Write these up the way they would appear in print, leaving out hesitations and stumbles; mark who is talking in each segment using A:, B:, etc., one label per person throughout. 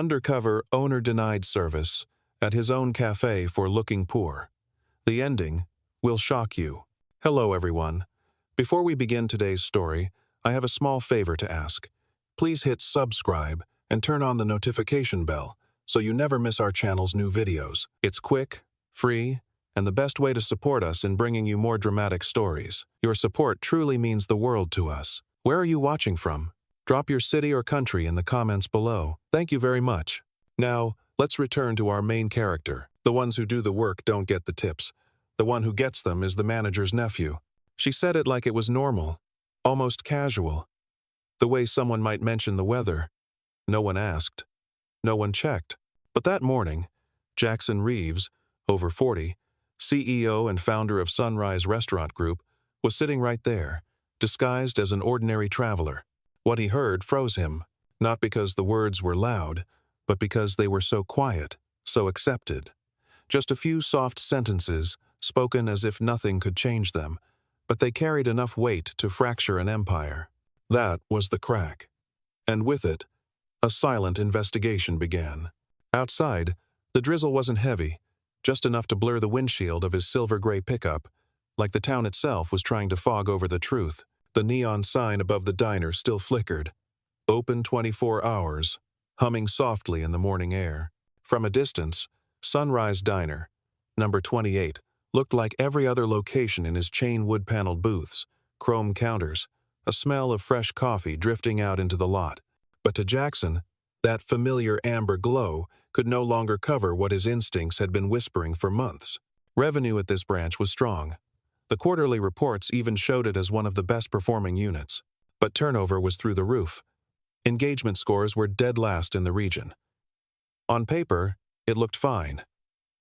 A: Undercover owner denied service at his own cafe for looking poor. The ending will shock you. Hello, everyone. Before we begin today's story, I have a small favor to ask. Please hit subscribe and turn on the notification bell so you never miss our channel's new videos. It's quick, free, and the best way to support us in bringing you more dramatic stories. Your support truly means the world to us. Where are you watching from? Drop your city or country in the comments below. Thank you very much. Now, let's return to our main character. The ones who do the work don't get the tips. The one who gets them is the manager's nephew. She said it like it was normal, almost casual. The way someone might mention the weather. No one asked. No one checked. But that morning, Jackson Reeves, over 40, CEO and founder of Sunrise Restaurant Group, was sitting right there, disguised as an ordinary traveler. What he heard froze him, not because the words were loud, but because they were so quiet, so accepted. Just a few soft sentences, spoken as if nothing could change them, but they carried enough weight to fracture an empire. That was the crack. And with it, a silent investigation began. Outside, the drizzle wasn't heavy, just enough to blur the windshield of his silver-gray pickup, like the town itself was trying to fog over the truth. The neon sign above the diner still flickered. Open 24 hours, humming softly in the morning air. From a distance, Sunrise Diner, number 28, looked like every other location in his chain wood-paneled booths, chrome counters, a smell of fresh coffee drifting out into the lot. But to Jackson, that familiar amber glow could no longer cover what his instincts had been whispering for months. Revenue at this branch was strong. The quarterly reports even showed it as one of the best-performing units. But turnover was through the roof. Engagement scores were dead last in the region. On paper, it looked fine.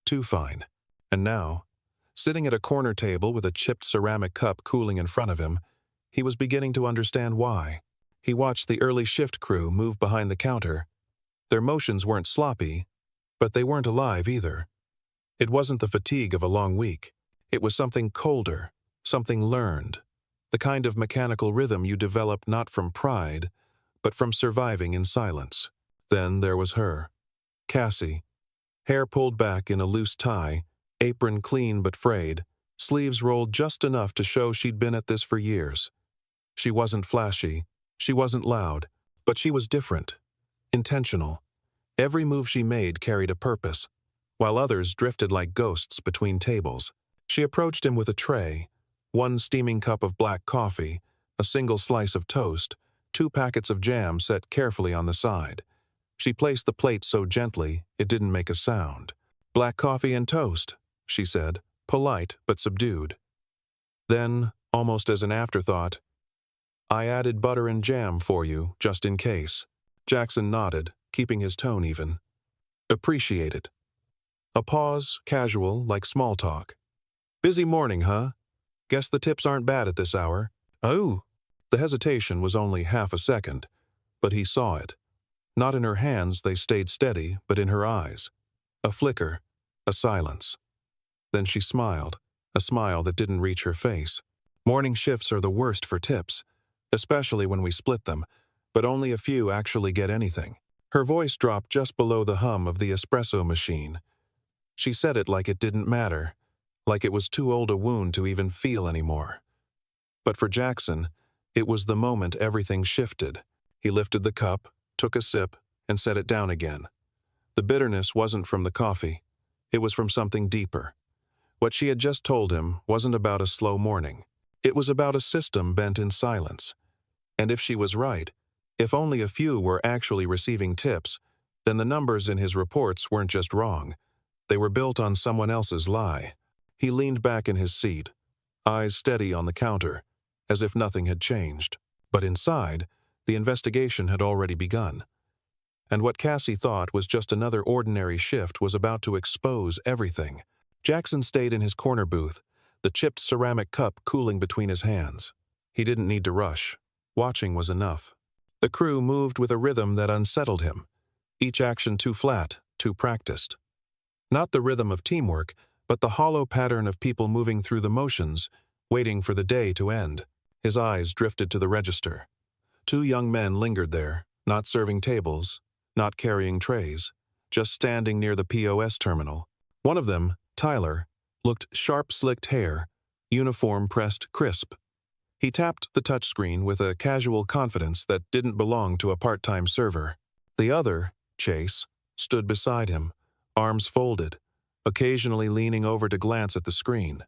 A: Too fine. And now, sitting at a corner table with a chipped ceramic cup cooling in front of him, he was beginning to understand why. He watched the early shift crew move behind the counter. Their motions weren't sloppy, but they weren't alive either. It wasn't the fatigue of a long week. It was something colder, something learned, the kind of mechanical rhythm you develop not from pride, but from surviving in silence. Then there was her, Cassie, hair pulled back in a loose tie, apron clean but frayed, sleeves rolled just enough to show she'd been at this for years. She wasn't flashy, she wasn't loud, but she was different, intentional. Every move she made carried a purpose, while others drifted like ghosts between tables. She approached him with a tray, one steaming cup of black coffee, a single slice of toast, 2 packets of jam set carefully on the side. She placed the plate so gently it didn't make a sound. "Black coffee and toast," she said, polite but subdued. Then, almost as an afterthought, "I added butter and jam for you, just in case." Jackson nodded, keeping his tone even. "Appreciate it." A pause, casual, like small talk. "Busy morning, huh? Guess the tips aren't bad at this hour." "Oh." The hesitation was only half a second, but he saw it. Not in her hands they stayed steady, but in her eyes. A flicker, a silence. Then she smiled, a smile that didn't reach her face. Morning shifts are the worst for tips, especially when we split them, but only a few actually get anything. Her voice dropped just below the hum of the espresso machine. She said it like it didn't matter, like it was too old a wound to even feel anymore. But for Jackson, it was the moment everything shifted. He lifted the cup, took a sip, and set it down again. The bitterness wasn't from the coffee. It was from something deeper. What she had just told him wasn't about a slow morning. It was about a system bent in silence. And if she was right, if only a few were actually receiving tips, then the numbers in his reports weren't just wrong. They were built on someone else's lie. He leaned back in his seat, eyes steady on the counter, as if nothing had changed. But inside, the investigation had already begun. And what Cassie thought was just another ordinary shift was about to expose everything. Jackson stayed in his corner booth, the chipped ceramic cup cooling between his hands. He didn't need to rush. Watching was enough. The crew moved with a rhythm that unsettled him, each action too flat, too practiced. Not the rhythm of teamwork, but the hollow pattern of people moving through the motions, waiting for the day to end. His eyes drifted to the register. 2 young men lingered there, not serving tables, not carrying trays, just standing near the POS terminal. One of them, Tyler, looked sharp-slicked hair, uniform pressed crisp. He tapped the touchscreen with a casual confidence that didn't belong to a part-time server. The other, Chase, stood beside him, arms folded, occasionally leaning over to glance at the screen.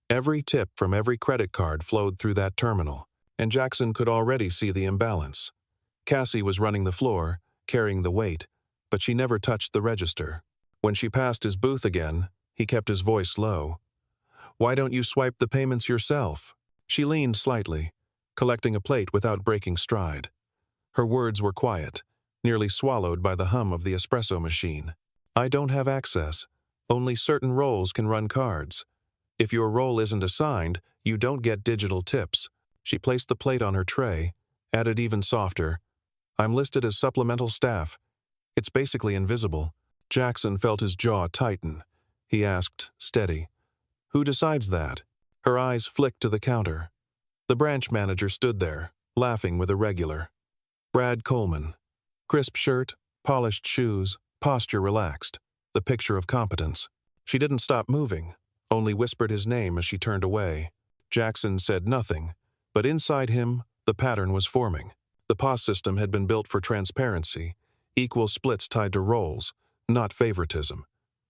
A: Every tip from every credit card flowed through that terminal, and Jackson could already see the imbalance. Cassie was running the floor, carrying the weight, but she never touched the register. When she passed his booth again, he kept his voice low. "Why don't you swipe the payments yourself?" She leaned slightly, collecting a plate without breaking stride. Her words were quiet, nearly swallowed by the hum of the espresso machine. "I don't have access. Only certain roles can run cards. If your role isn't assigned, you don't get digital tips." She placed the plate on her tray, added even softer, "I'm listed as supplemental staff. It's basically invisible." Jackson felt his jaw tighten. He asked, steady, "Who decides that?" Her eyes flicked to the counter. The branch manager stood there, laughing with a regular. Brad Coleman. Crisp shirt, polished shoes, posture relaxed, the picture of competence. She didn't stop moving, only whispered his name as she turned away. Jackson said nothing, but inside him, the pattern was forming. The POS system had been built for transparency, equal splits tied to roles, not favoritism.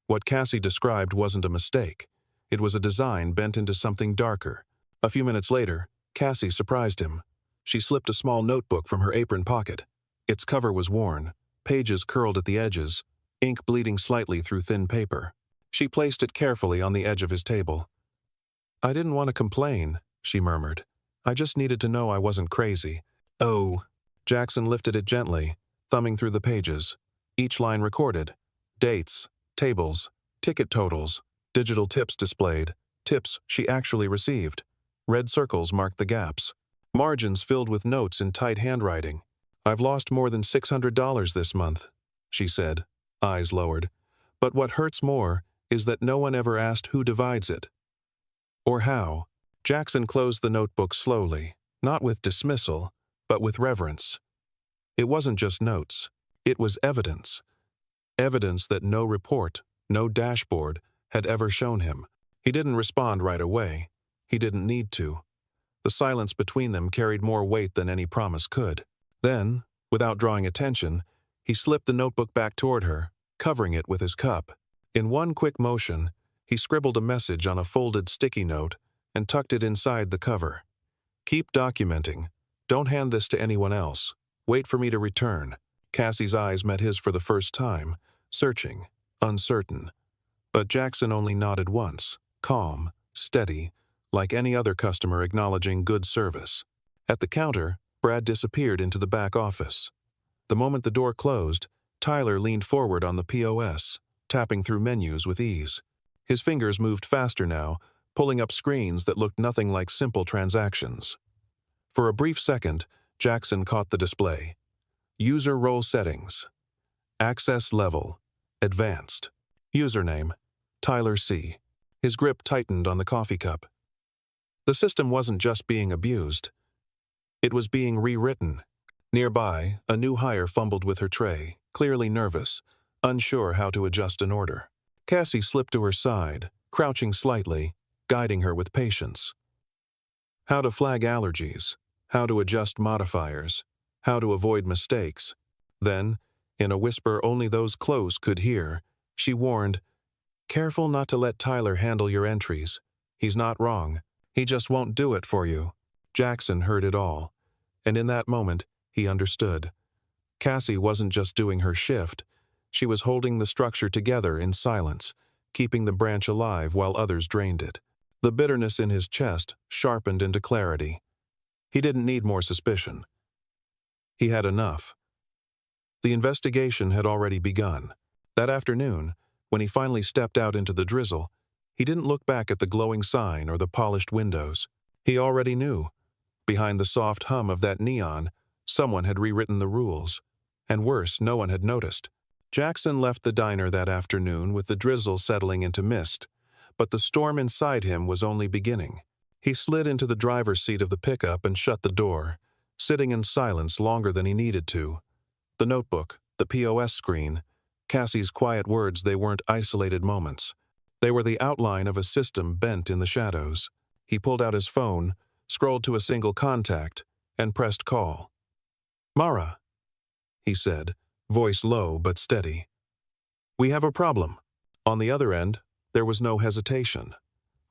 A: What Cassie described wasn't a mistake. It was a design bent into something darker. A few minutes later, Cassie surprised him. She slipped a small notebook from her apron pocket. Its cover was worn, pages curled at the edges, ink bleeding slightly through thin paper. She placed it carefully on the edge of his table. "I didn't want to complain," she murmured. "I just needed to know I wasn't crazy." "Oh." Jackson lifted it gently, thumbing through the pages. Each line recorded. Dates, tables, ticket totals, digital tips displayed, tips she actually received. Red circles marked the gaps. Margins filled with notes in tight handwriting. "I've lost more than $600 this month," she said, eyes lowered. "But what hurts more is that no one ever asked who divides it. Or how." Jackson closed the notebook slowly, not with dismissal, but with reverence. It wasn't just notes. It was evidence. Evidence that no report, no dashboard, had ever shown him. He didn't respond right away. He didn't need to. The silence between them carried more weight than any promise could. Then, without drawing attention, he slipped the notebook back toward her, covering it with his cup. In one quick motion, he scribbled a message on a folded sticky note and tucked it inside the cover. "Keep documenting. Don't hand this to anyone else. Wait for me to return." Cassie's eyes met his for the first time, searching, uncertain. But Jackson only nodded once, calm, steady, like any other customer acknowledging good service. At the counter, Brad disappeared into the back office. The moment the door closed, Tyler leaned forward on the POS, tapping through menus with ease. His fingers moved faster now, pulling up screens that looked nothing like simple transactions. For a brief second, Jackson caught the display. User role settings. Access level. Advanced. Username. Tyler C. His grip tightened on the coffee cup. The system wasn't just being abused. It was being rewritten. Nearby, a new hire fumbled with her tray, clearly nervous, unsure how to adjust an order. Cassie slipped to her side, crouching slightly, guiding her with patience. How to flag allergies, how to adjust modifiers, how to avoid mistakes. Then, in a whisper only those close could hear, she warned, "Careful not to let Tyler handle your entries. He's not wrong. He just won't do it for you." Jackson heard it all, and in that moment, he understood. Cassie wasn't just doing her shift. She was holding the structure together in silence, keeping the branch alive while others drained it. The bitterness in his chest sharpened into clarity. He didn't need more suspicion. He had enough. The investigation had already begun. That afternoon, when he finally stepped out into the drizzle, he didn't look back at the glowing sign or the polished windows. He already knew. Behind the soft hum of that neon, someone had rewritten the rules. And worse, no one had noticed. Jackson left the diner that afternoon with the drizzle settling into mist, but the storm inside him was only beginning. He slid into the driver's seat of the pickup and shut the door, sitting in silence longer than he needed to. The notebook, the the POS screen, Cassie's quiet words, they weren't isolated moments. They were the outline of a system bent in the shadows. He pulled out his phone, scrolled to a single contact, and pressed call. "Mara," he said, voice low but steady. "We have a problem." On the other end, there was no hesitation.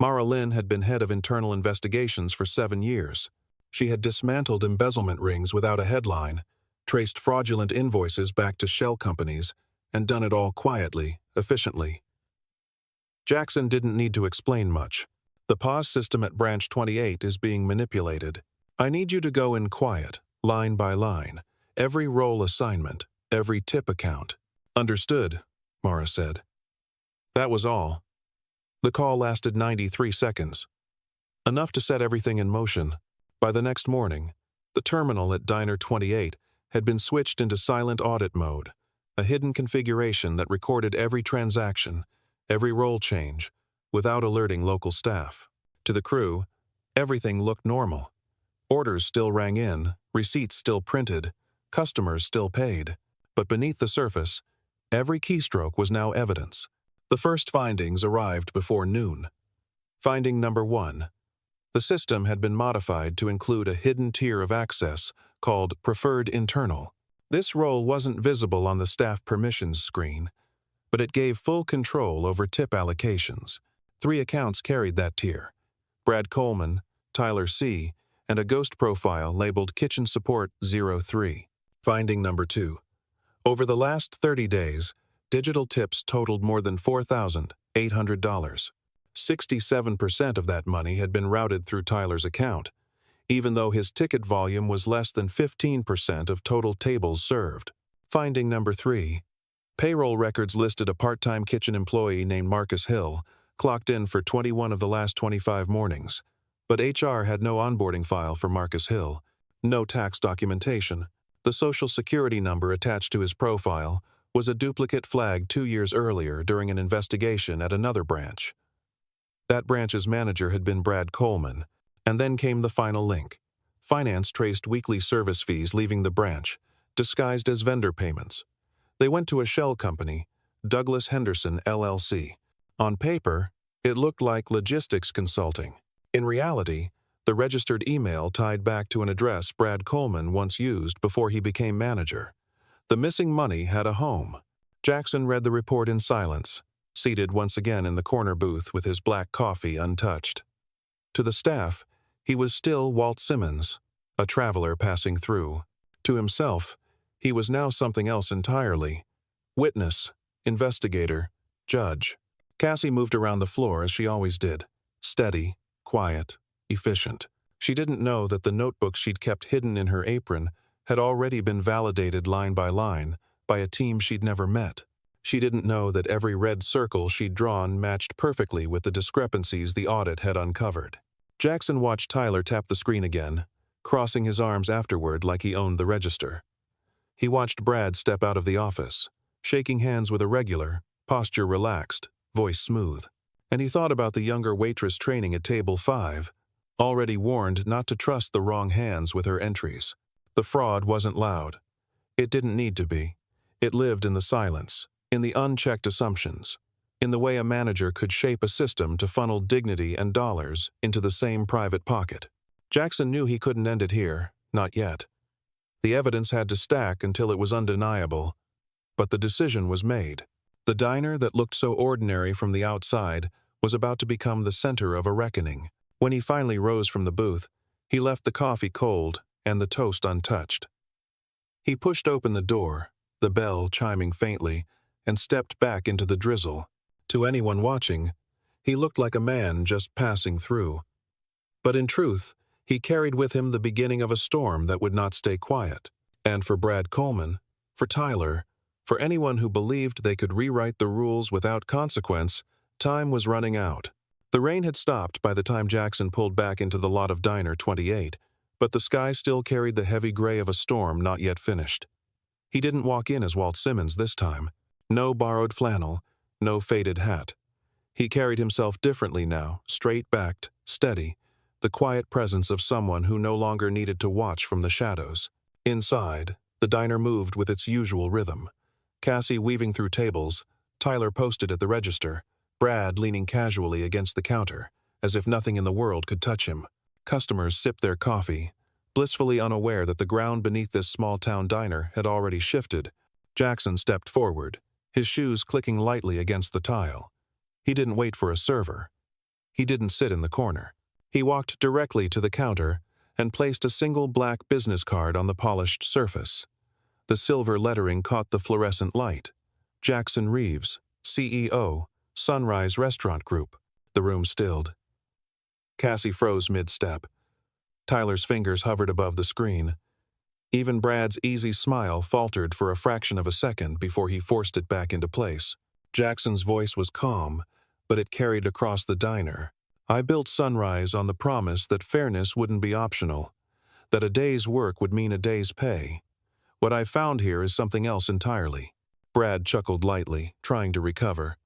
A: Mara Lynn had been head of internal investigations for 7 years. She had dismantled embezzlement rings without a headline, traced fraudulent invoices back to shell companies, and done it all quietly, efficiently. Jackson didn't need to explain much. "The POS system at Branch 28 is being manipulated. I need you to go in quiet, line by line, every role assignment, every tip account." "Understood," Mara said. That was all. The call lasted 93 seconds. Enough to set everything in motion. By the next morning, the terminal at Diner 28 had been switched into silent audit mode, a hidden configuration that recorded every transaction, every role change, without alerting local staff. To the crew, everything looked normal. Orders still rang in, receipts still printed, customers still paid. But beneath the surface, every keystroke was now evidence. The first findings arrived before noon. Finding number 1. The system had been modified to include a hidden tier of access called Preferred Internal. This role wasn't visible on the staff permissions screen, but it gave full control over tip allocations. 3 accounts carried that tier: Brad Coleman, Tyler C., and a ghost profile labeled Kitchen Support 03. Finding number 2. Over the last 30 days, digital tips totaled more than $4,800. 67% of that money had been routed through Tyler's account, even though his ticket volume was less than 15% of total tables served. Finding number 3. Payroll records listed a part-time kitchen employee named Marcus Hill, clocked in for 21 of the last 25 mornings. But HR had no onboarding file for Marcus Hill, no tax documentation. The Social Security number attached to his profile was a duplicate flagged 2 years earlier during an investigation at another branch. That branch's manager had been Brad Coleman, and then came the final link. Finance traced weekly service fees leaving the branch, disguised as vendor payments. They went to a shell company, Douglas Henderson LLC. On paper, it looked like logistics consulting. In reality, the registered email tied back to an address Brad Coleman once used before he became manager. The missing money had a home. Jackson read the report in silence, seated once again in the corner booth with his black coffee untouched. To the staff, he was still Walt Simmons, a traveler passing through. To himself, he was now something else entirely: witness, investigator, judge. Cassie moved around the floor as she always did, steady, quiet, efficient. She didn't know that the notebook she'd kept hidden in her apron had already been validated line by line by a team she'd never met. She didn't know that every red circle she'd drawn matched perfectly with the discrepancies the audit had uncovered. Jackson watched Tyler tap the screen again, crossing his arms afterward like he owned the register. He watched Brad step out of the office, shaking hands with a regular, posture relaxed, voice smooth. And he thought about the younger waitress training at table 5, already warned not to trust the wrong hands with her entries. The fraud wasn't loud. It didn't need to be. It lived in the silence, in the unchecked assumptions, in the way a manager could shape a system to funnel dignity and dollars into the same private pocket. Jackson knew he couldn't end it here, not yet. The evidence had to stack until it was undeniable, but the decision was made. The diner that looked so ordinary from the outside was about to become the center of a reckoning. When he finally rose from the booth, he left the coffee cold and the toast untouched. He pushed open the door, the bell chiming faintly, and stepped back into the drizzle. To anyone watching, he looked like a man just passing through. But in truth, he carried with him the beginning of a storm that would not stay quiet. And for Brad Coleman, for Tyler, for anyone who believed they could rewrite the rules without consequence, time was running out. The rain had stopped by the time Jackson pulled back into the lot of Diner 28, but the sky still carried the heavy gray of a storm not yet finished. He didn't walk in as Walt Simmons this time. No borrowed flannel, no faded hat. He carried himself differently now, straight-backed, steady, the quiet presence of someone who no longer needed to watch from the shadows. Inside, the diner moved with its usual rhythm. Cassie weaving through tables, Tyler posted at the register, Brad leaning casually against the counter, as if nothing in the world could touch him. Customers sipped their coffee, blissfully unaware that the ground beneath this small-town diner had already shifted. Jackson stepped forward, his shoes clicking lightly against the tile. He didn't wait for a server. He didn't sit in the corner. He walked directly to the counter and placed a single black business card on the polished surface. The silver lettering caught the fluorescent light. Jackson Reeves, CEO, Sunrise Restaurant Group. The room stilled. Cassie froze mid-step. Tyler's fingers hovered above the screen. Even Brad's easy smile faltered for a fraction of a second before he forced it back into place. Jackson's voice was calm, but it carried across the diner. I built Sunrise on the promise that fairness wouldn't be optional, that a day's work would mean a day's pay. What I found here is something else entirely. Brad chuckled lightly, trying to recover.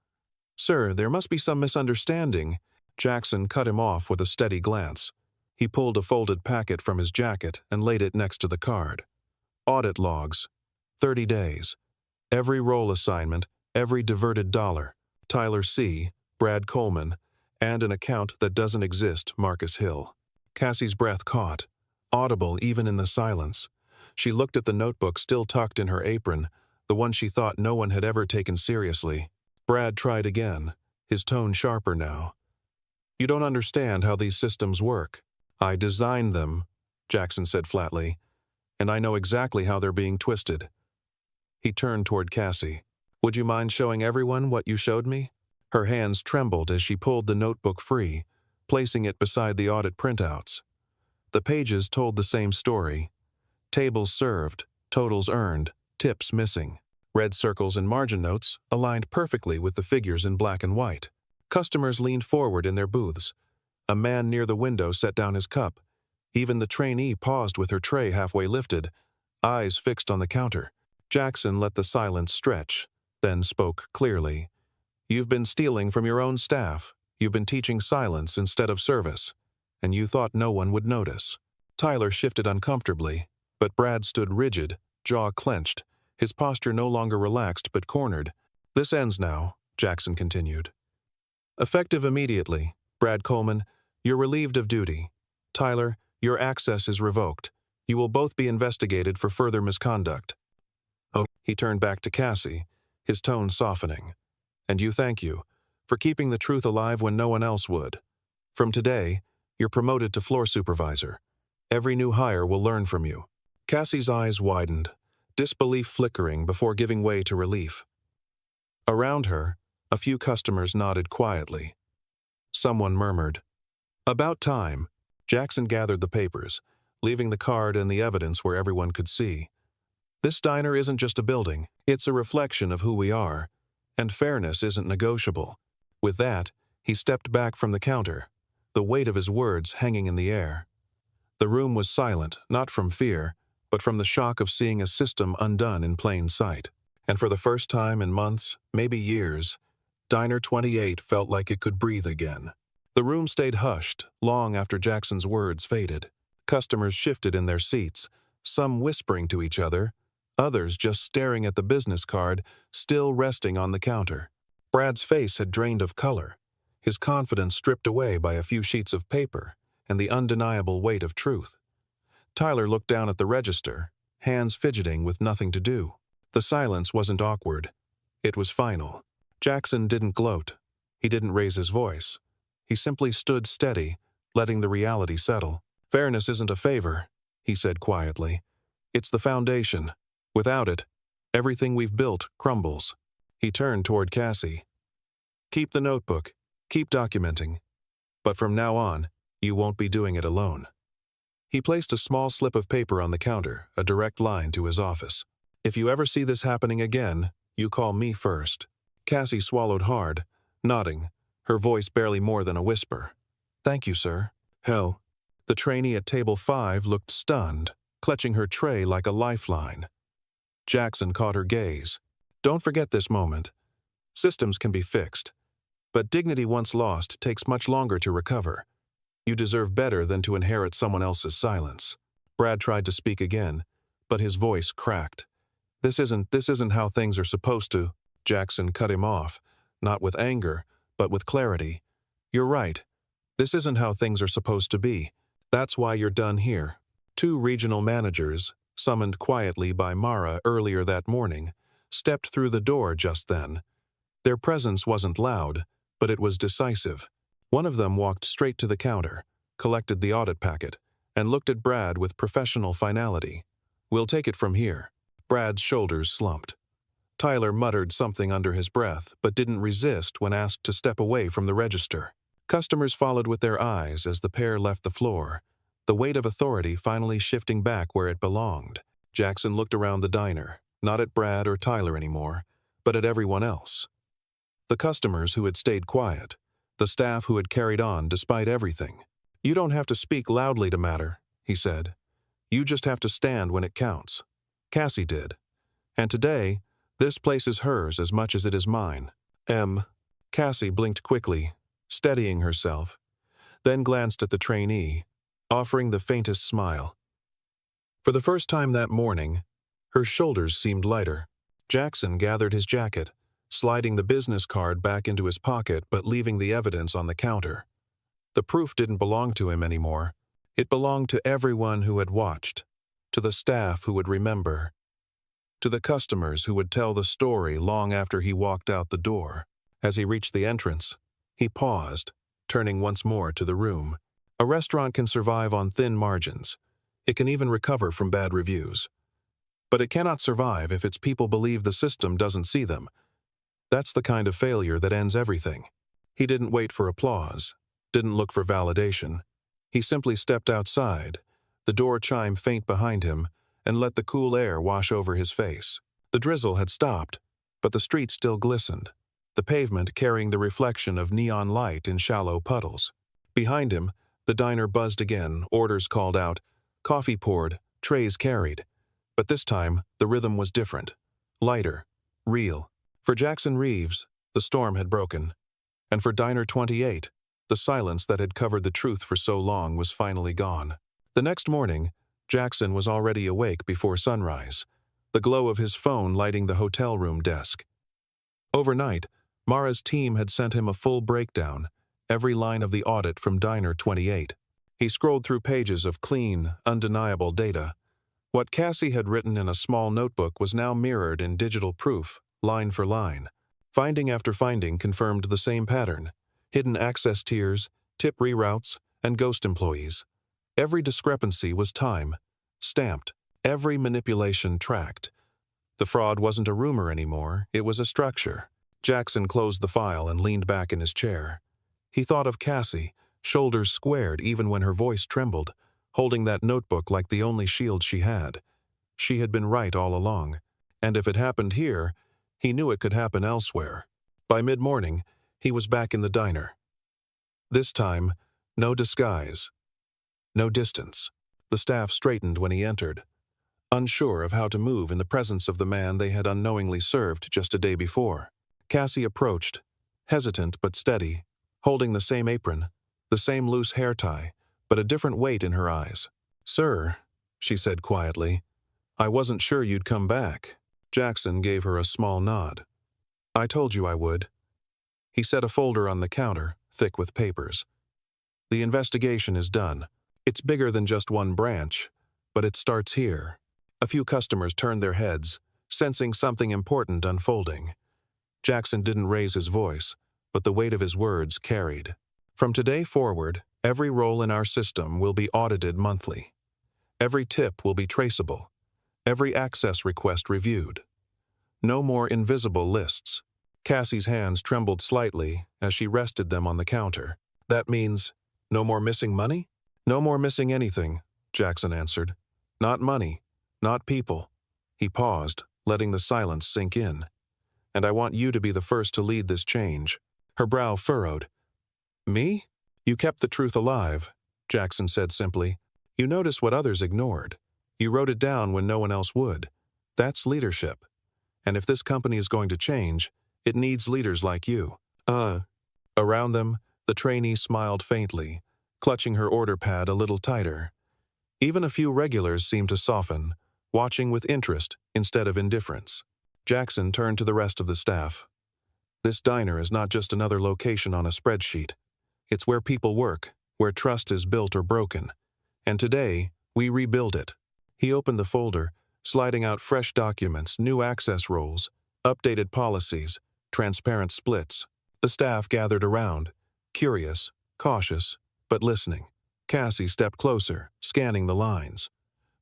A: Sir, there must be some misunderstanding. Jackson cut him off with a steady glance. He pulled a folded packet from his jacket and laid it next to the card. Audit logs. 30 days. Every roll assignment, every diverted dollar. Tyler C., Brad Coleman, and an account that doesn't exist, Marcus Hill. Cassie's breath caught, audible even in the silence. She looked at the notebook still tucked in her apron, the one she thought no one had ever taken seriously. Brad tried again, his tone sharper now. You don't understand how these systems work. I designed them, Jackson said flatly, and I know exactly how they're being twisted. He turned toward Cassie. Would you mind showing everyone what you showed me? Her hands trembled as she pulled the notebook free, placing it beside the audit printouts. The pages told the same story. Tables served, totals earned, tips missing. Red circles and margin notes aligned perfectly with the figures in black and white. Customers leaned forward in their booths. A man near the window set down his cup. Even the trainee paused with her tray halfway lifted, eyes fixed on the counter. Jackson let the silence stretch, then spoke clearly. You've been stealing from your own staff. You've been teaching silence instead of service. And you thought no one would notice. Tyler shifted uncomfortably, but Brad stood rigid, jaw clenched, his posture no longer relaxed but cornered. This ends now, Jackson continued. Effective immediately, Brad Coleman, you're relieved of duty. Tyler, your access is revoked. You will both be investigated for further misconduct. Oh, he turned back to Cassie, his tone softening. And thank you, for keeping the truth alive when no one else would. From today, you're promoted to floor supervisor. Every new hire will learn from you. Cassie's eyes widened, disbelief flickering before giving way to relief. Around her, a few customers nodded quietly. Someone murmured, "About time." Jackson gathered the papers, leaving the card and the evidence where everyone could see. This diner isn't just a building, it's a reflection of who we are, and fairness isn't negotiable. With that, he stepped back from the counter, the weight of his words hanging in the air. The room was silent, not from fear, but from the shock of seeing a system undone in plain sight. And for the first time in months, maybe years, Diner 28 felt like it could breathe again. The room stayed hushed long after Jackson's words faded. Customers shifted in their seats, some whispering to each other, others just staring at the business card still resting on the counter. Brad's face had drained of color, his confidence stripped away by a few sheets of paper and the undeniable weight of truth. Tyler looked down at the register, hands fidgeting with nothing to do. The silence wasn't awkward. It was final. Jackson didn't gloat. He didn't raise his voice. He simply stood steady, letting the reality settle. Fairness isn't a favor, he said quietly. It's the foundation. Without it, everything we've built crumbles. He turned toward Cassie. Keep the notebook. Keep documenting. But from now on, you won't be doing it alone. He placed a small slip of paper on the counter, a direct line to his office. If you ever see this happening again, you call me first. Cassie swallowed hard, nodding, her voice barely more than a whisper. Thank you, sir. Hell, the trainee at table 5 looked stunned, clutching her tray like a lifeline. Jackson caught her gaze. Don't forget this moment. Systems can be fixed, but dignity once lost takes much longer to recover. You deserve better than to inherit someone else's silence. Brad tried to speak again, but his voice cracked. This isn't how things are supposed to." Jackson cut him off, not with anger, but with clarity. "You're right. This isn't how things are supposed to be. That's why you're done here." Two regional managers, summoned quietly by Mara earlier that morning, stepped through the door just then. Their presence wasn't loud, but it was decisive. One of them walked straight to the counter, collected the audit packet, and looked at Brad with professional finality. "We'll take it from here." Brad's shoulders slumped. Tyler muttered something under his breath, but didn't resist when asked to step away from the register. Customers followed with their eyes as the pair left the floor, the weight of authority finally shifting back where it belonged. Jackson looked around the diner, not at Brad or Tyler anymore, but at everyone else. The customers who had stayed quiet, the staff who had carried on despite everything. "You don't have to speak loudly to matter," he said. "You just have to stand when it counts." Cassie did. "And today, this place is hers as much as it is mine." Cassie blinked quickly, steadying herself, then glanced at the trainee, offering the faintest smile. For the first time that morning, her shoulders seemed lighter. Jackson gathered his jacket, sliding the business card back into his pocket but leaving the evidence on the counter. The proof didn't belong to him anymore. It belonged to everyone who had watched, to the staff who would remember, to the customers who would tell the story long after he walked out the door. As he reached the entrance, he paused, turning once more to the room. A restaurant can survive on thin margins. It can even recover from bad reviews. But it cannot survive if its people believe the system doesn't see them. That's the kind of failure that ends everything. He didn't wait for applause, didn't look for validation. He simply stepped outside, the door chime faint behind him, and let the cool air wash over his face. The drizzle had stopped, but the street still glistened, the pavement carrying the reflection of neon light in shallow puddles. Behind him, the diner buzzed again, orders called out, coffee poured, trays carried. But this time, the rhythm was different, lighter, real. For Jackson Reeves, the storm had broken. And for Diner 28, the silence that had covered the truth for so long was finally gone. The next morning, Jackson was already awake before sunrise, the glow of his phone lighting the hotel room desk. Overnight, Mara's team had sent him a full breakdown, every line of the audit from Diner 28. He scrolled through pages of clean, undeniable data. What Cassie had written in a small notebook was now mirrored in digital proof, line for line. Finding after finding confirmed the same pattern: hidden access tiers, tip reroutes, and ghost employees. Every discrepancy was time-stamped, every manipulation tracked. The fraud wasn't a rumor anymore, it was a structure. Jackson closed the file and leaned back in his chair. He thought of Cassie, shoulders squared even when her voice trembled, holding that notebook like the only shield she had. She had been right all along, and if it happened here, he knew it could happen elsewhere. By mid-morning, he was back in the diner. This time, no disguise, no distance. The staff straightened when he entered, unsure of how to move in the presence of the man they had unknowingly served just a day before. Cassie approached, hesitant but steady, holding the same apron, the same loose hair tie, but a different weight in her eyes. "Sir," she said quietly, "I wasn't sure you'd come back." Jackson gave her a small nod. "I told you I would." He set a folder on the counter, thick with papers. "The investigation is done. It's bigger than just one branch, but it starts here." A few customers turned their heads, sensing something important unfolding. Jackson didn't raise his voice, but the weight of his words carried. "From today forward, every role in our system will be audited monthly. Every tip will be traceable. Every access request reviewed. No more invisible lists." Cassie's hands trembled slightly as she rested them on the counter. "That means no more missing money?" "No more missing anything," Jackson answered. "Not money, not people." He paused, letting the silence sink in. "And I want you to be the first to lead this change." Her brow furrowed. "Me?" "You kept the truth alive," Jackson said simply. "You noticed what others ignored. You wrote it down when no one else would. That's leadership. And if this company is going to change, it needs leaders like you." Around them, the trainee smiled faintly, clutching her order pad a little tighter. Even a few regulars seemed to soften, watching with interest instead of indifference. Jackson turned to the rest of the staff. This diner is not just another location on a spreadsheet. It's where people work, where trust is built or broken. And today, we rebuild it. He opened the folder, sliding out fresh documents, new access roles, updated policies, transparent splits. The staff gathered around, curious, cautious, but listening. Cassie stepped closer, scanning the lines.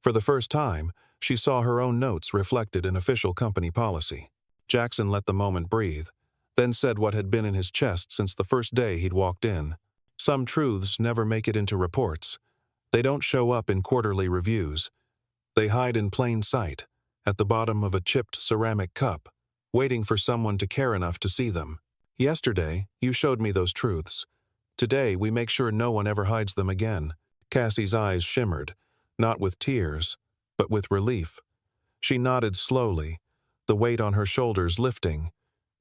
A: For the first time, she saw her own notes reflected in official company policy. Jackson let the moment breathe, then said what had been in his chest since the first day he'd walked in. Some truths never make it into reports. They don't show up in quarterly reviews. They hide in plain sight, at the bottom of a chipped ceramic cup, waiting for someone to care enough to see them. Yesterday, you showed me those truths. Today, we make sure no one ever hides them again. Cassie's eyes shimmered, not with tears, but with relief. She nodded slowly, the weight on her shoulders lifting,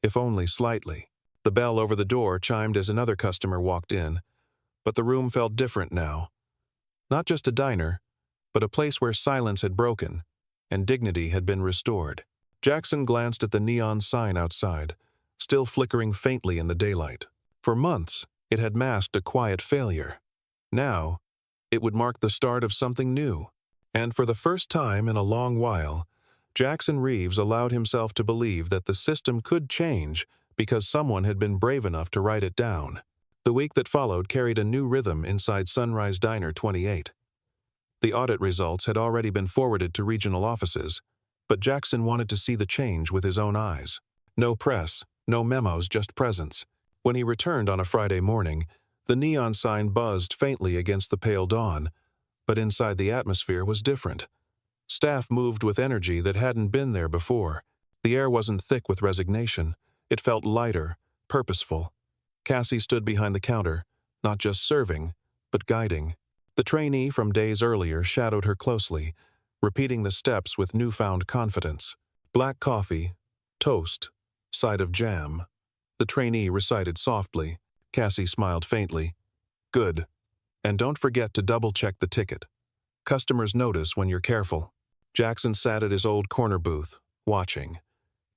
A: if only slightly. The bell over the door chimed as another customer walked in, but the room felt different now. Not just a diner, but a place where silence had broken and dignity had been restored. Jackson glanced at the neon sign outside, still flickering faintly in the daylight. For months, it had masked a quiet failure. Now, it would mark the start of something new. And for the first time in a long while, Jackson Reeves allowed himself to believe that the system could change because someone had been brave enough to write it down. The week that followed carried a new rhythm inside Sunrise Diner 28. The audit results had already been forwarded to regional offices, but Jackson wanted to see the change with his own eyes. No press, no memos, just presence. When he returned on a Friday morning, the neon sign buzzed faintly against the pale dawn, but inside the atmosphere was different. Staff moved with energy that hadn't been there before. The air wasn't thick with resignation. It felt lighter, purposeful. Cassie stood behind the counter, not just serving, but guiding. The trainee from days earlier shadowed her closely, repeating the steps with newfound confidence. Black coffee, toast, side of jam. The trainee recited softly. Cassie smiled faintly. Good. And don't forget to double-check the ticket. Customers notice when you're careful. Jackson sat at his old corner booth, watching.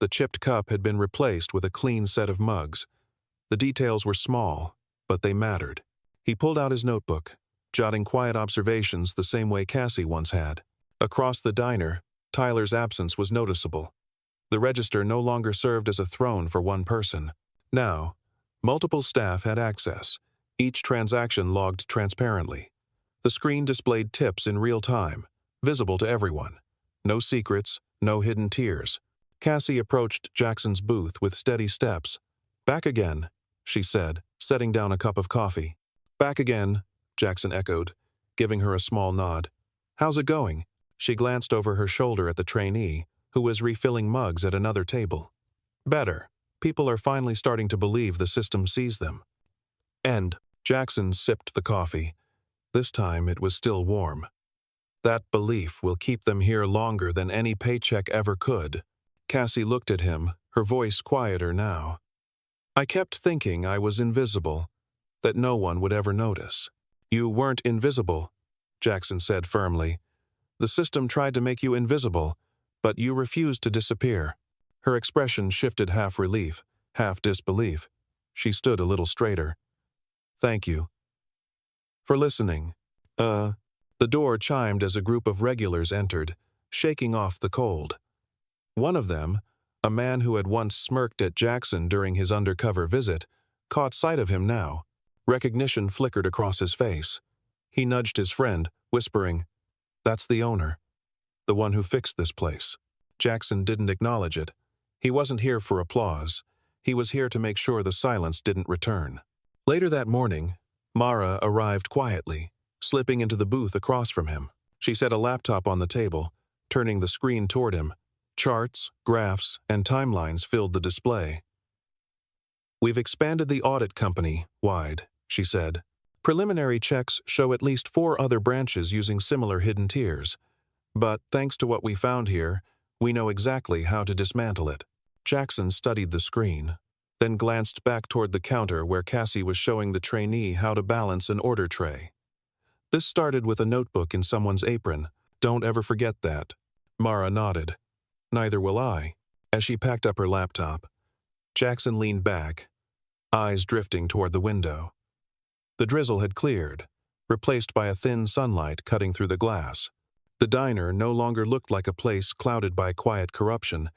A: The chipped cup had been replaced with a clean set of mugs. The details were small, but they mattered. He pulled out his notebook, jotting quiet observations the same way Cassie once had. Across the diner, Tyler's absence was noticeable. The register no longer served as a throne for one person. Now, multiple staff had access, each transaction logged transparently. The screen displayed tips in real time, visible to everyone. No secrets, no hidden tears. Cassie approached Jackson's booth with steady steps. Back again, she said, setting down a cup of coffee. Back again, Jackson echoed, giving her a small nod. How's it going? She glanced over her shoulder at the trainee, who was refilling mugs at another table. Better. People are finally starting to believe the system sees them. And Jackson sipped the coffee. This time it was still warm. That belief will keep them here longer than any paycheck ever could. Cassie looked at him, her voice quieter now. I kept thinking I was invisible, that no one would ever notice. You weren't invisible, Jackson said firmly. The system tried to make you invisible, but you refused to disappear. Her expression shifted half relief, half disbelief. She stood a little straighter. Thank you. For listening. The door chimed as a group of regulars entered, shaking off the cold. One of them, a man who had once smirked at Jackson during his undercover visit, caught sight of him now. Recognition flickered across his face. He nudged his friend, whispering, That's the owner. The one who fixed this place. Jackson didn't acknowledge it. He wasn't here for applause. He was here to make sure the silence didn't return. Later that morning, Mara arrived quietly, slipping into the booth across from him. She set a laptop on the table, turning the screen toward him. Charts, graphs, and timelines filled the display. We've expanded the audit company wide, she said. Preliminary checks show at least 4 other branches using similar hidden tiers. But thanks to what we found here, we know exactly how to dismantle it. Jackson studied the screen, then glanced back toward the counter where Cassie was showing the trainee how to balance an order tray. This started with a notebook in someone's apron. Don't ever forget that. Mara nodded. Neither will I. As she packed up her laptop, Jackson leaned back, eyes drifting toward the window. The drizzle had cleared, replaced by a thin sunlight cutting through the glass. The diner no longer looked like a place clouded by quiet corruption.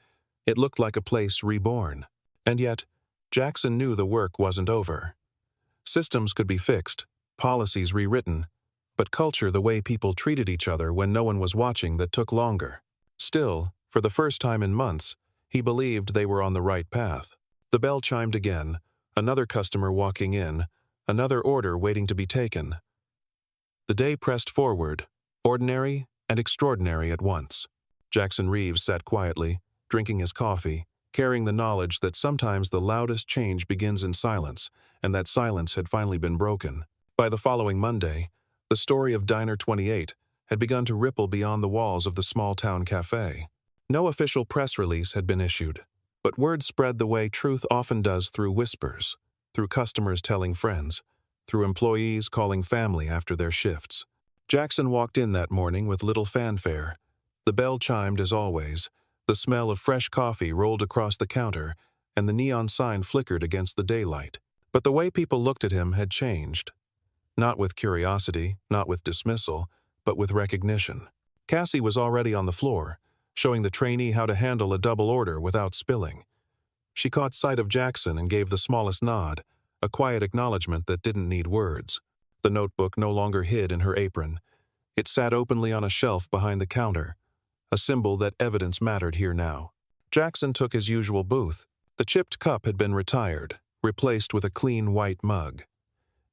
A: It looked like a place reborn. And yet, Jackson knew the work wasn't over. Systems could be fixed, policies rewritten, but culture, the way people treated each other when no one was watching, that took longer. Still, for the first time in months, he believed they were on the right path. The bell chimed again, another customer walking in, another order waiting to be taken. The day pressed forward, ordinary and extraordinary at once. Jackson Reeves sat quietly, drinking his coffee, carrying the knowledge that sometimes the loudest change begins in silence, and that silence had finally been broken. By the following Monday, the story of Diner 28 had begun to ripple beyond the walls of the small-town cafe. No official press release had been issued, but word spread the way truth often does, through whispers, through customers telling friends, through employees calling family after their shifts. Jackson walked in that morning with little fanfare. The bell chimed as always, the smell of fresh coffee rolled across the counter, and the neon sign flickered against the daylight. But the way people looked at him had changed. Not with curiosity, not with dismissal, but with recognition. Cassie was already on the floor, showing the trainee how to handle a double order without spilling. She caught sight of Jackson and gave the smallest nod, a quiet acknowledgement that didn't need words. The notebook no longer hid in her apron. It sat openly on a shelf behind the counter, a symbol that evidence mattered here now. Jackson took his usual booth. The chipped cup had been retired, replaced with a clean white mug.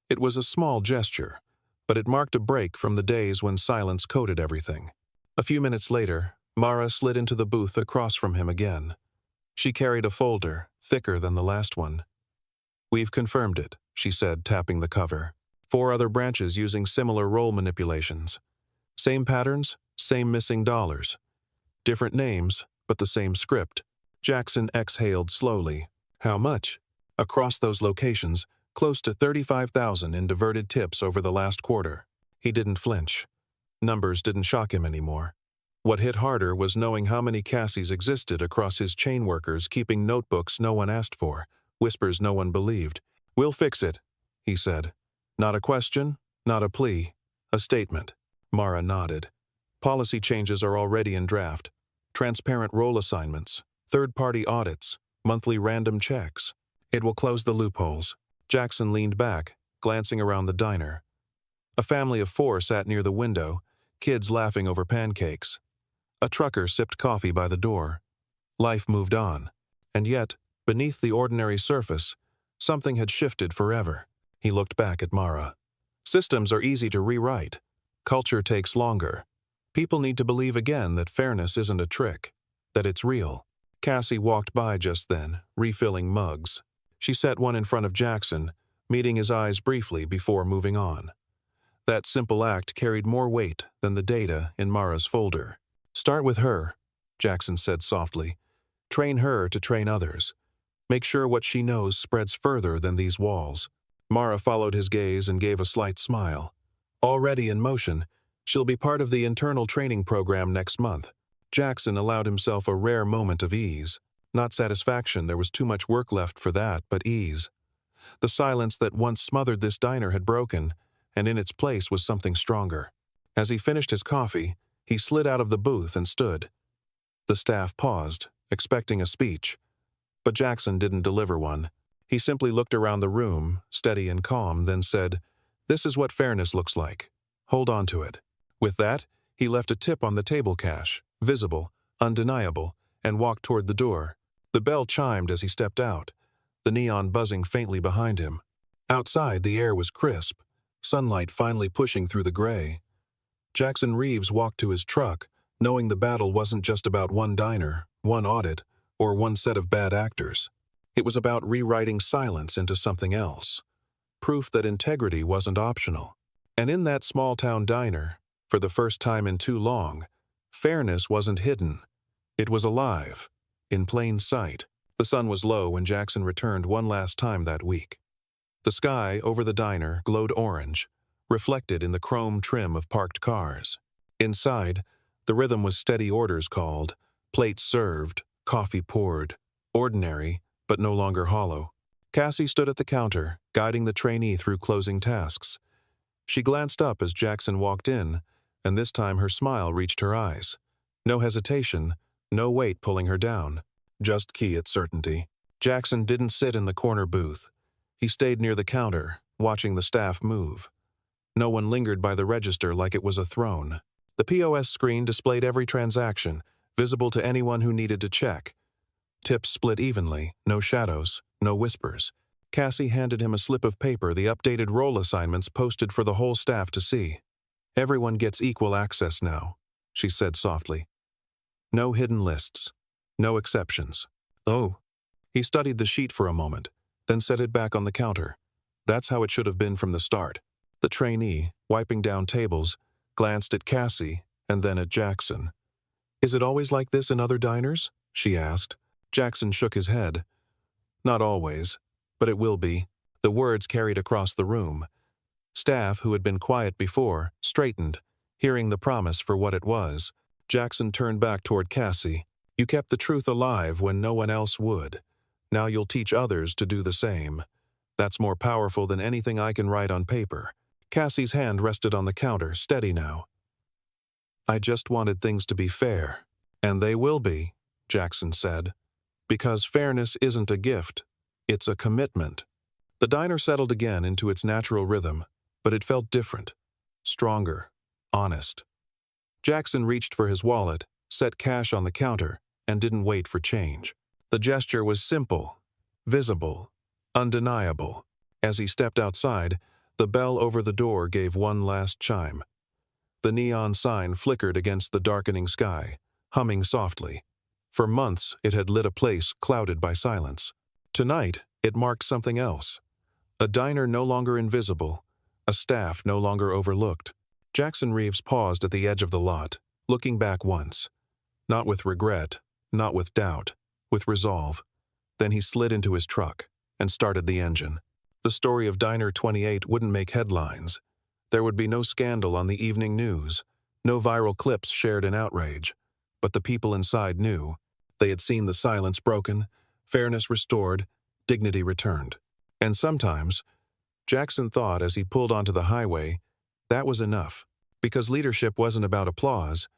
A: It was a small gesture, but it marked a break from the days when silence coated everything. A few minutes later, Mara slid into the booth across from him again. She carried a folder, thicker than the last one. "We've confirmed it," she said, tapping the cover. 4 other branches using similar role manipulations. Same patterns, same missing dollars. Different names, but the same script. Jackson exhaled slowly. How much? Across those locations, close to $35,000 in diverted tips over the last quarter. He didn't flinch. Numbers didn't shock him anymore. What hit harder was knowing how many Cassies existed across his chain workers, keeping notebooks no one asked for, whispers no one believed. "We'll fix it," he said. Not a question, not a plea, a statement. Mara nodded. "Policy changes are already in draft. Transparent role assignments, third-party audits, monthly random checks. It will close the loopholes." Jackson leaned back, glancing around the diner. A family of 4 sat near the window, kids laughing over pancakes. A trucker sipped coffee by the door. Life moved on. And yet, beneath the ordinary surface, something had shifted forever. He looked back at Mara. Systems are easy to rewrite. Culture takes longer. People need to believe again that fairness isn't a trick, that it's real. Cassie walked by just then, refilling mugs. She set one in front of Jackson, meeting his eyes briefly before moving on. That simple act carried more weight than the data in Mara's folder. "Start with her," Jackson said softly. "Train her to train others. Make sure what she knows spreads further than these walls." Mara followed his gaze and gave a slight smile. Already in motion, she'll be part of the internal training program next month. Jackson allowed himself a rare moment of ease. Not satisfaction, there was too much work left for that, but ease. The silence that once smothered this diner had broken, and in its place was something stronger. As he finished his coffee, he slid out of the booth and stood. The staff paused, expecting a speech, but Jackson didn't deliver one. He simply looked around the room, steady and calm, then said, "This is what fairness looks like. Hold on to it." With that, he left a tip on the table cash, visible, undeniable, and walked toward the door. The bell chimed as he stepped out, the neon buzzing faintly behind him. Outside, the air was crisp, sunlight finally pushing through the gray. Jackson Reeves walked to his truck, knowing the battle wasn't just about one diner, one audit, or one set of bad actors. It was about rewriting silence into something else. Proof that integrity wasn't optional. And in that small-town diner, for the first time in too long, fairness wasn't hidden. It was alive, in plain sight. The sun was low when Jackson returned one last time that week. The sky over the diner glowed orange, reflected in the chrome trim of parked cars. Inside, The rhythm was steady orders called, plates served, coffee poured. Ordinary, but no longer hollow. Cassie stood at the counter, guiding the trainee through closing tasks. She glanced up as Jackson walked in, and this time her smile reached her eyes. No hesitation, no weight pulling her down. Just key at certainty. Jackson didn't sit in the corner booth. He stayed near the counter, watching the staff move. No one lingered by the register like it was a throne. The POS screen displayed every transaction, visible to anyone who needed to check. Tips split evenly, no shadows, no whispers. Cassie handed him a slip of paper, the updated role assignments posted for the whole staff to see. "Everyone gets equal access now," she said softly. "No hidden lists. No exceptions." "Oh." He studied the sheet for a moment, then set it back on the counter. That's how it should have been from the start. The trainee, wiping down tables, glanced at Cassie and then at Jackson. "Is it always like this in other diners?" she asked. Jackson shook his head. "Not always, but it will be." The words carried across the room. Staff, who had been quiet before, straightened, hearing the promise for what it was. Jackson turned back toward Cassie. "You kept the truth alive when no one else would. Now you'll teach others to do the same. That's more powerful than anything I can write on paper." Cassie's hand rested on the counter, steady now. "I just wanted things to be fair." "And they will be," Jackson said. "Because fairness isn't a gift, it's a commitment." The diner settled again into its natural rhythm, but it felt different, stronger, honest. Jackson reached for his wallet, set cash on the counter, and didn't wait for change. The gesture was simple, visible, undeniable. As he stepped outside, the bell over the door gave one last chime. The neon sign flickered against the darkening sky, humming softly. For months, it had lit a place clouded by silence. Tonight, it marked something else. A diner no longer invisible, a staff no longer overlooked. Jackson Reeves paused at the edge of the lot, looking back once. Not with regret, not with doubt, with resolve. Then he slid into his truck and started the engine. The story of Diner 28 wouldn't make headlines. There would be no scandal on the evening news, no viral clips shared in outrage. But the people inside knew. They had seen the silence broken, fairness restored, dignity returned. And sometimes, Jackson thought as he pulled onto the highway, that was enough. Because leadership wasn't about applause.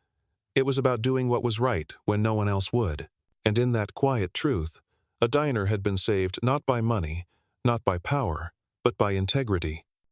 A: It was about doing what was right when no one else would. And in that quiet truth, a diner had been saved not by money, not by power, but by integrity.